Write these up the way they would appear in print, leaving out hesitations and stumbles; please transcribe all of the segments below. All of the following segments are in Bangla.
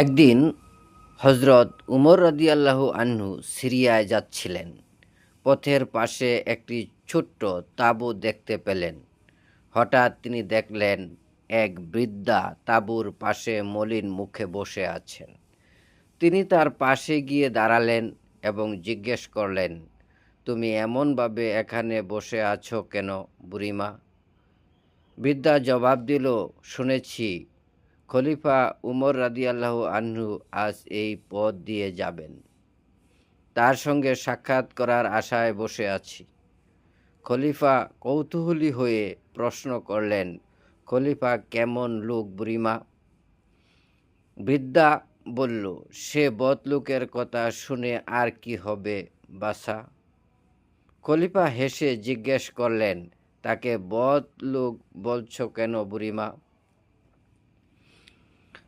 একদিন হজরত উমর রাদিয়াল্লাহু আনহু সিরিয়ায় যাচ্ছিলেন। পথের পাশে একটি ছোট্ট তাঁবু দেখতে পেলেন। হঠাৎ তিনি দেখলেন এক বৃদ্ধা তাঁবুর পাশে মলিন মুখে বসে আছেন। তিনি তার পাশে গিয়ে দাঁড়ালেন এবং জিজ্ঞেস করলেন, তুমি এমনভাবে এখানে বসে আছো কেন, বুড়িমা? বৃদ্ধা জবাব দিল, শুনেছি খলিফা উমর রাদিয়াল্লাহু আনহু আজ এই পথ দিয়ে যাবেন। তার সঙ্গে সাক্ষাৎ করার আশায় বসে আছি। খলিফা কৌতূহলী হয়ে প্রশ্ন করলেন, খলিফা কেমন লোক, বুড়িমা? বৃদ্ধা বলল, সে বদলোকের কথা শুনে আর কি হবে বাছা? খলিফা হেসে জিজ্ঞেস করলেন, তাকে বদলোক বলছো কেন, বুড়িমা?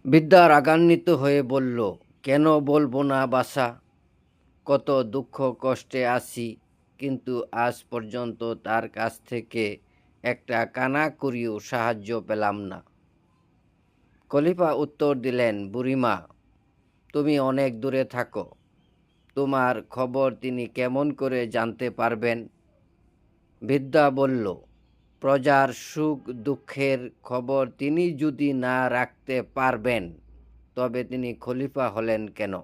বৃদ্ধা রাগান্বিত হয়ে বলল, কেন বলবো না বাছা? কত দুঃখ কষ্টে আছি, কিন্তু আজ পর্যন্ত তার কাছ থেকে একটা কানাকড়িও সাহায্য পেলাম না। খলিফা উত্তর দিলেন, বুড়িমা, তুমি অনেক দূরে থাকো, তোমার খবর তিনি কেমন করে জানতে পারবেন? বৃদ্ধা বলল, প্রজার সুখ দুঃখের খবর তিনি যদি না রাখতে পারবেন, তবে তিনি খলিফা হলেন কেন?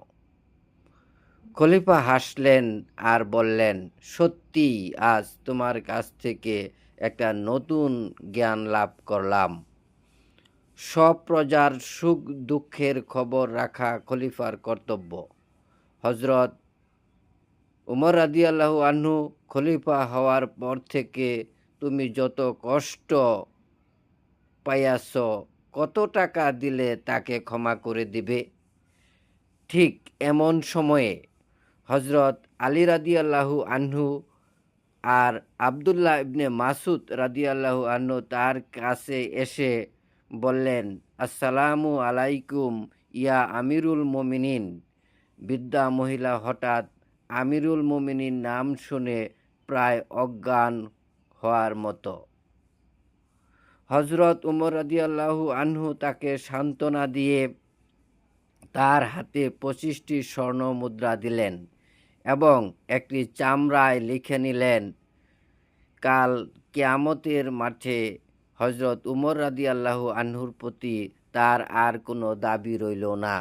খলিফা হাসলেন আর বললেন, সত্যি আজ তোমার কাছ থেকে একটা নতুন জ্ঞান লাভ করলাম। সব প্রজার সুখ দুঃখের খবর রাখা খলিফার কর্তব্য। হজরত উমর রাদিয়াল্লাহু আনহু খলিফা হওয়ার পর থেকে তুমি যত কষ্ট পাইয়াছ, কত টাকা দিলে তাকে ক্ষমা করে দিবে? ঠিক এমন সময়ে হজরত আলী রাদিয়াল্লাহু আনহু আর আবদুল্লাহ ইবনে মাসুদ রাদিয়াল্লাহু আনহু তার কাছে এসে বললেন, আসসালামু আলাইকুম ইয়া আমিরুল মুমিনিন। বৃদ্ধা মহিলা হঠাৎ আমিরুল মুমিনিন নাম শুনে প্রায় অজ্ঞান হওয়ার মতো। হজরত উমর রাদিয়াল্লাহু আনহু তাকে সান্ত্বনা দিয়ে তার হাতে 25টি স্বর্ণ মুদ্রা দিলেন এবং একটি চামড়ায় লিখে নিলেন, কাল কিয়ামতের মাঠে হজরত উমর রাদিয়াল্লাহু আনহুর প্রতি তার আর কোনো দাবি রইল না।